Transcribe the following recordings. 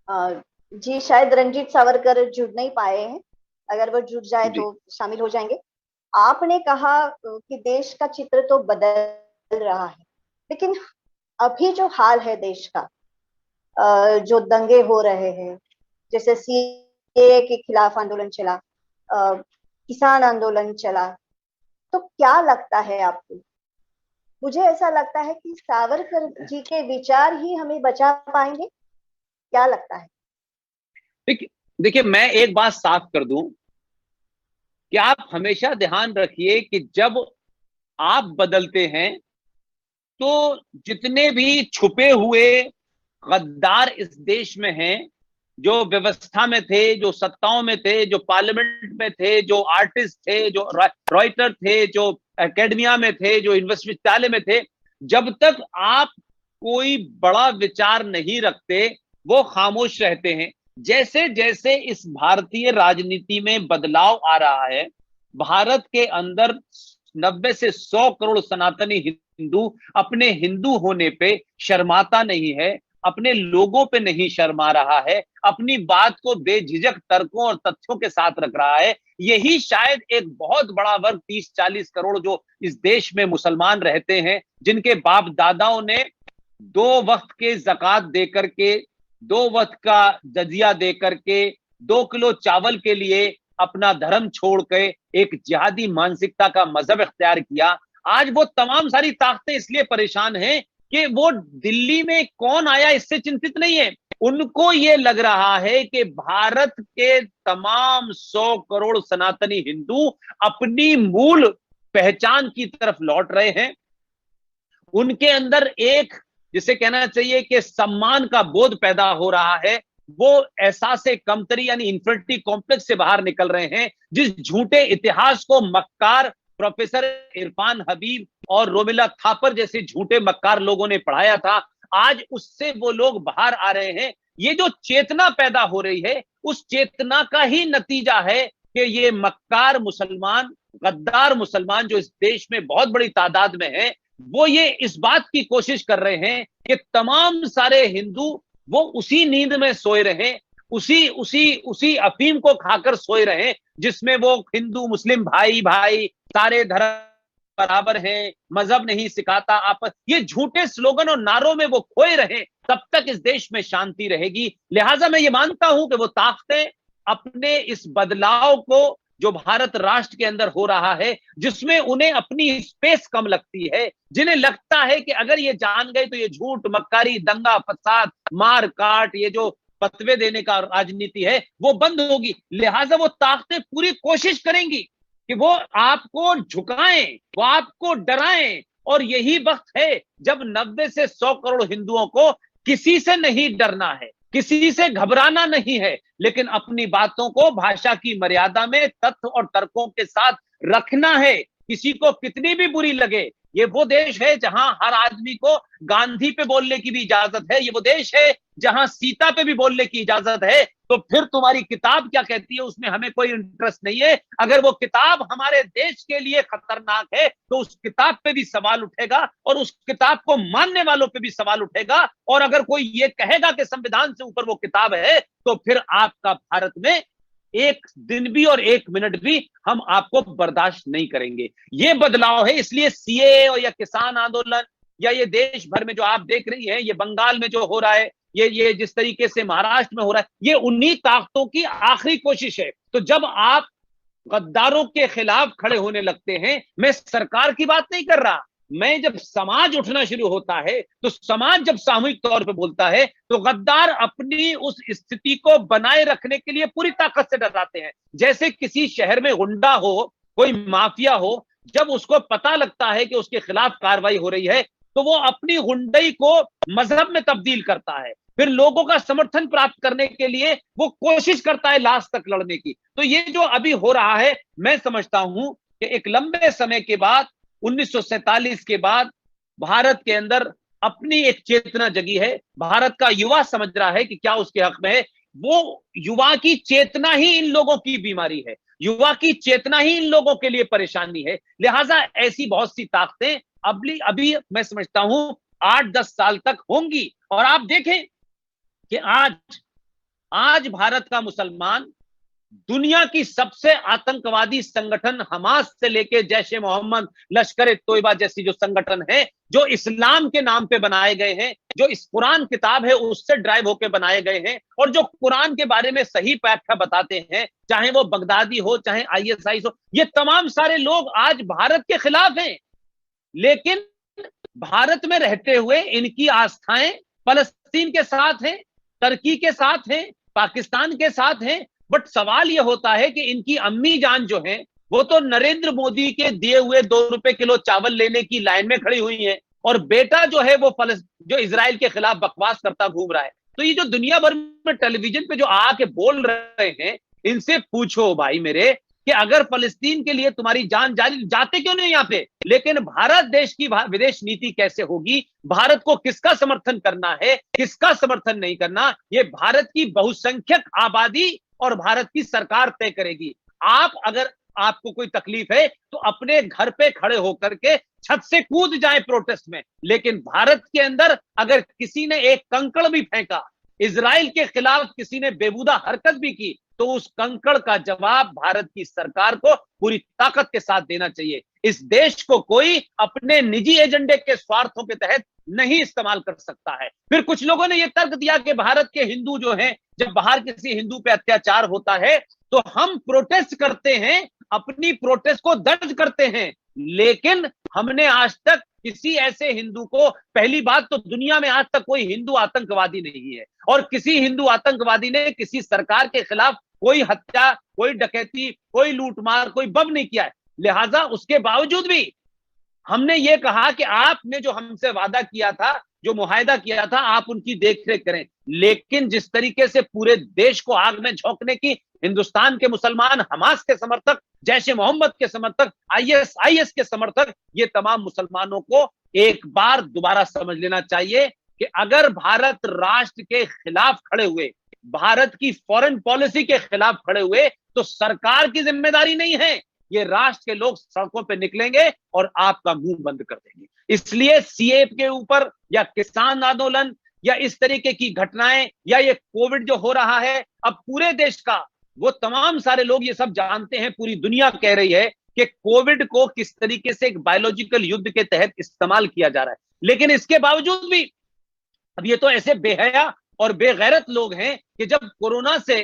जी, शायद रंजीत सावरकर जुड़ नहीं पाए हैं। अगर वो जुड़ जाए जी। तो शामिल हो जाएंगे। आपने कहा कि देश का चित्र तो बदल रहा है, लेकिन अभी जो हाल है देश का, जो दंगे हो रहे हैं, जैसे सीएए के खिलाफ आंदोलन चला, किसान आंदोलन चला, तो क्या लगता है आपको? मुझे ऐसा लगता है कि सावरकर जी के विचार ही हमें बचा पाएंगे। क्या लगता है? देखिए देखिए, मैं एक बात साफ कर दूं कि आप हमेशा ध्यान रखिए कि जब आप बदलते हैं तो जितने भी छुपे हुए गद्दार इस देश में हैं, जो व्यवस्था में थे, जो सत्ताओं में थे, जो पार्लियामेंट में थे, जो आर्टिस्ट थे, जो राइटर थे, जो एकेडमिया में थे, जो विश्वविद्यालय में थे, जब तक आप कोई बड़ा विचार नहीं रखते वो खामोश रहते हैं। जैसे जैसे इस भारतीय राजनीति में बदलाव आ रहा है, भारत के अंदर 90 से 100 करोड़ सनातनी हिंदू अपने हिंदू होने पे शर्माता नहीं है, अपने लोगों पे नहीं शर्मा रहा है, अपनी बात को बेझिझक तर्कों और तथ्यों के साथ रख रहा है। यही शायद एक बहुत बड़ा वर्ग 30-40 करोड़ जो इस देश में मुसलमान रहते हैं, जिनके बाप दादाओं ने 2 वक्त के जक़ात दे करके, 2 वक्त का जजिया दे करके, 2 किलो चावल के लिए अपना धर्म छोड़ के एक जिहादी मानसिकता का मजहब इख्तियार किया। आज वो तमाम सारी ताकतें इसलिए परेशान हैं कि वो दिल्ली में कौन आया इससे चिंतित नहीं है। उनको ये लग रहा है कि भारत के तमाम 100 करोड़ सनातनी हिंदू अपनी मूल पहचान की तरफ लौट रहे हैं। उनके अंदर एक, जिसे कहना चाहिए कि सम्मान का बोध पैदा हो रहा है। वो एहसास कमतरी यानी इंफिनिटी कॉम्प्लेक्स से बाहर निकल रहे हैं। जिस झूठे इतिहास को मक्कार प्रोफेसर इरफान हबीब और रोमिला थापर जैसे झूठे मक्कार लोगों ने पढ़ाया था, आज उससे वो लोग बाहर आ रहे हैं। ये जो चेतना पैदा हो रही है, उस चेतना का ही नतीजा है कि ये मक्कार मुसलमान, गद्दार मुसलमान जो इस देश में बहुत बड़ी तादाद में है, वो ये इस बात की कोशिश कर रहे हैं कि तमाम सारे हिंदू वो उसी नींद में सोए रहे, उसी उसी उसी अफीम को खाकर सोए रहे जिसमें वो हिंदू मुस्लिम भाई भाई सारे धर्म बराबर हैं, मजहब नहीं सिखाता आपस, ये झूठे स्लोगन और नारों में वो खोए रहे। तब तक इस देश में शांति रहेगी। लिहाजा मैं ये मानता हूं कि वो ताकतें अपने इस बदलाव को जो भारत राष्ट्र के अंदर हो रहा है, जिसमें उन्हें अपनी स्पेस कम लगती है, जिन्हें लगता है कि अगर ये जान गए तो ये झूठ मक्कारी दंगा फसाद मार काट, ये जो फतवे देने का राजनीति है वो बंद होगी। लिहाजा वो ताकतें पूरी कोशिश करेंगी कि वो आपको झुकाएं, वो आपको डराएं। और यही वक्त है जब 90 से 100 करोड़ हिंदुओं को किसी से नहीं डरना है, किसी से घबराना नहीं है, लेकिन अपनी बातों को भाषा की मर्यादा में तथ्य और तर्कों के साथ रखना है, किसी को कितनी भी बुरी लगे। ये वो देश है जहां हर आदमी को गांधी पे बोलने की भी इजाजत है, ये वो देश है जहां सीता पे भी बोलने की इजाजत है। तो फिर तुम्हारी किताब क्या कहती है उसमें हमें कोई इंटरेस्ट नहीं है। अगर वो किताब हमारे देश के लिए खतरनाक है तो उस किताब पे भी सवाल उठेगा और उस किताब को मानने वालों पे भी सवाल उठेगा। और अगर कोई ये कहेगा कि संविधान से ऊपर वो किताब है, तो फिर आपका भारत में एक दिन भी और एक मिनट भी हम आपको बर्दाश्त नहीं करेंगे। ये बदलाव है। इसलिए सीए और या किसान आंदोलन या ये देश भर में जो आप देख रही हैं, ये बंगाल में जो हो रहा है, ये जिस तरीके से महाराष्ट्र में हो रहा है, ये उन्हीं ताकतों की आखिरी कोशिश है। तो जब आप गद्दारों के खिलाफ खड़े होने लगते हैं, मैं सरकार की बात नहीं कर रहा, मैं जब समाज उठना शुरू होता है, तो समाज जब सामूहिक तौर पे बोलता है, तो गद्दार अपनी उस स्थिति को बनाए रखने के लिए पूरी ताकत से डराते हैं। जैसे किसी शहर में गुंडा हो, कोई माफिया हो, जब उसको पता लगता है कि उसके खिलाफ कार्रवाई हो रही है, तो वो अपनी गुंडई को मजहब में तब्दील करता है, फिर लोगों का समर्थन प्राप्त करने के लिए वो कोशिश करता है लास्ट तक लड़ने की। तो ये जो अभी हो रहा है, मैं समझता हूं कि एक लंबे समय के बाद, 1947 के बाद भारत के अंदर अपनी एक चेतना जगी है। भारत का युवा समझ रहा है कि क्या उसके हक में है। वो युवा की चेतना ही इन लोगों की बीमारी है, युवा की चेतना ही इन लोगों के लिए परेशानी है। लिहाजा ऐसी बहुत सी ताकतें अभी अभी मैं समझता हूं 8-10 साल तक होंगी। और आप देखें कि आज आज भारत का मुसलमान दुनिया की सबसे आतंकवादी संगठन हमास से लेके जैश ए मोहम्मद, लश्कर ए तोयबा जैसी जो संगठन है, जो इस्लाम के नाम पे बनाए गए हैं, जो इस कुरान किताब है उससे ड्राइव होकर बनाए गए हैं, और जो कुरान के बारे में सही व्याख्या बताते हैं, चाहे वो बगदादी हो, चाहे आईएसआई हो, ये तमाम सारे लोग आज भारत के खिलाफ हैं। लेकिन भारत में रहते हुए इनकी आस्थाएं फलस्तीन के साथ हैं, तुर्की के साथ हैं, पाकिस्तान के साथ हैं। बट सवाल यह होता है कि इनकी अम्मी जान जो है वो तो नरेंद्र मोदी के दिए हुए 2 रुपए किलो चावल लेने की लाइन में खड़ी हुई है, और बेटा जो है वो जो इजराइल के खिलाफ बकवास करता घूम रहा है। तो ये जो दुनिया भर में टेलीविजन पे जो आके बोल रहे हैं, इनसे पूछो भाई मेरे कि अगर फलस्तीन के लिए तुम्हारी जान जारी, जाते क्यों नहीं यहाँ पे? लेकिन भारत देश की विदेश नीति कैसे होगी, भारत को किसका समर्थन करना है, किसका समर्थन नहीं करना, ये भारत की बहुसंख्यक आबादी और भारत की सरकार तय करेगी। आप अगर आपको कोई तकलीफ है तो अपने घर पे खड़े होकर के छत से कूद जाए प्रोटेस्ट में, लेकिन भारत के अंदर अगर किसी ने एक कंकड़ भी फेंका, इजराइल के खिलाफ किसी ने बेबूदा हरकत भी की, तो उस कंकड़ का जवाब भारत की सरकार को पूरी ताकत के साथ देना चाहिए। इस देश को कोई अपने निजी एजेंडे के स्वार्थों के तहत नहीं इस्तेमाल कर सकता है। फिर कुछ लोगों ने यह तर्क दिया कि भारत के हिंदू जो हैं, जब बाहर किसी हिंदू पे अत्याचार होता है तो हम प्रोटेस्ट करते हैं, अपनी प्रोटेस्ट को दर्ज करते हैं, लेकिन हमने आज तक किसी ऐसे हिंदू को, पहली बात तो दुनिया में आज तक कोई हिंदू आतंकवादी नहीं है, और किसी हिंदू आतंकवादी ने किसी सरकार के खिलाफ कोई हत्या, कोई डकैती, कोई लूटमार, कोई बम नहीं किया है। लिहाजा उसके बावजूद भी हमने ये कहा कि आपने जो हमसे वादा किया था, जो मुआहदा किया था, आप उनकी देखरेख करें। लेकिन जिस तरीके से पूरे देश को आग में झोंकने की हिंदुस्तान के मुसलमान, हमास के समर्थक, जैश ए मोहम्मद के समर्थक, आईएसआईएस के समर्थक, ये तमाम मुसलमानों को एक बार दोबारा समझ लेना चाहिए कि अगर भारत राष्ट्र के खिलाफ खड़े हुए, भारत की फॉरेन पॉलिसी के खिलाफ खड़े हुए, तो सरकार की जिम्मेदारी नहीं है, ये राष्ट्र के लोग सड़कों पे निकलेंगे और आपका मुंह बंद कर देंगे। इसलिए सीए के ऊपर या किसान आंदोलन या इस तरीके की घटनाएं या ये कोविड जो हो रहा है, अब पूरे देश का, वो तमाम सारे लोग ये सब जानते हैं, पूरी दुनिया कह रही है कि कोविड को किस तरीके से एक बायोलॉजिकल युद्ध के तहत इस्तेमाल किया जा रहा है। लेकिन इसके बावजूद भी अब ये तो ऐसे बेहया और बेगैरत लोग हैं कि जब कोरोना से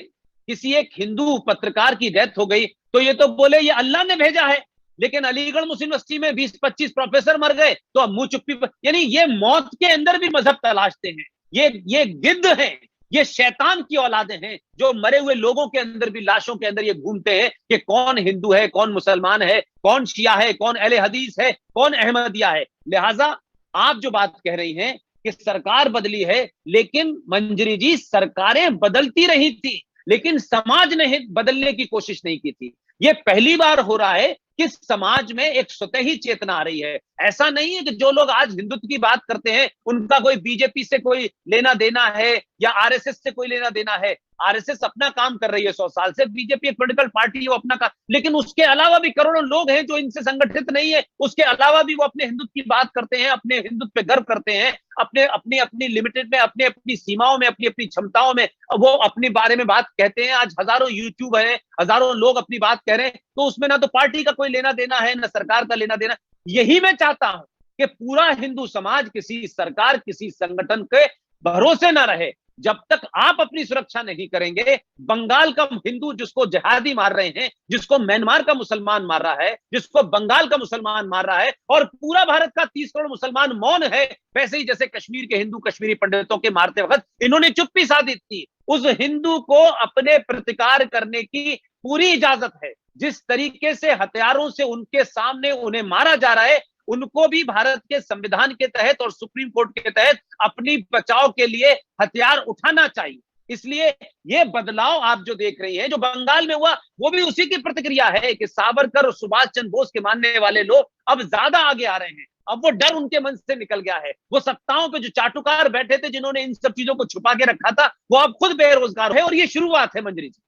किसी एक हिंदू पत्रकार की डेथ हो गई तो ये तो बोले ये अल्लाह ने भेजा है, लेकिन अलीगढ़ मुस्लिम यूनिवर्सिटी में 20-25 प्रोफेसर मर गए तो अब मुंह चुप्पी, यानी ये मौत के अंदर भी मजहब तलाशते हैं। ये गिद्ध हैं, ये शैतान की औलादें हैं, जो मरे हुए लोगों के अंदर भी, लाशों के अंदर ये घूमते हैं कि कौन हिंदू है, कौन मुसलमान है, कौन शिया है, कौन अहले हदीस है, कौन अहमदिया है। लिहाजा आप जो बात कह रही हैं कि सरकार बदली है, लेकिन मंजरी जी, सरकारें बदलती रही थी लेकिन समाज ने बदलने की कोशिश नहीं की थी। ये पहली बार हो रहा है कि समाज में एक स्वतः ही चेतना आ रही है। ऐसा नहीं है कि जो लोग आज हिंदुत्व की बात करते हैं उनका कोई बीजेपी से कोई लेना देना है या आरएसएस से कोई लेना देना है। आरएसएस अपना काम कर रही है 100 साल से, बीजेपी एक पॉलिटिकल पार्टी है, वो अपना काम, लेकिन उसके अलावा भी करोड़ों लोग हैं जो इनसे संगठित नहीं है, उसके अलावा भी वो अपने हिंदुत्व की बात करते हैं, अपने हिंदुत्व पे गर्व करते हैं, अपने अपनी अपनी लिमिटेड में, अपनी अपनी सीमाओं में, अपनी अपनी क्षमताओं में वो अपने बारे में बात कहते हैं। आज हजारों यूट्यूब है, हजारों लोग अपनी बात कह रहे हैं, तो उसमें ना तो पार्टी का कोई लेना देना है, ना सरकार का लेना देना। यही मैं चाहता हूं कि पूरा हिंदू समाज किसी सरकार, किसी संगठन के भरोसे ना रहे। जब तक आप अपनी सुरक्षा नहीं करेंगे, बंगाल का हिंदू जिसको जिहादी मार रहे हैं, जिसको म्यांमार का मुसलमान मार रहा है, जिसको बंगाल का मुसलमान मार रहा है, और पूरा भारत का 30 करोड़ मुसलमान मौन है, वैसे ही जैसे कश्मीर के हिंदू कश्मीरी पंडितों के मारते वक्त इन्होंने चुप्पी साधी थी, उस हिंदू को अपने प्रतिकार करने की पूरी इजाजत है। जिस तरीके से हथियारों से उनके सामने उन्हें मारा जा रहा है, उनको भी भारत के संविधान के तहत और सुप्रीम कोर्ट के तहत अपनी बचाव के लिए हथियार उठाना चाहिए। इसलिए ये बदलाव आप जो देख रही हैं, जो बंगाल में हुआ, वो भी उसी की प्रतिक्रिया है कि सावरकर और सुभाष चंद्र बोस के मानने वाले लोग अब ज्यादा आगे आ रहे हैं। अब वो डर उनके मन से निकल गया है। वो सत्ताओं पे जो चाटुकार बैठे थे, जिन्होंने इन सब चीजों को छुपा के रखा था, वो अब खुद बेरोजगार है, और ये शुरुआत है मंजरी जी।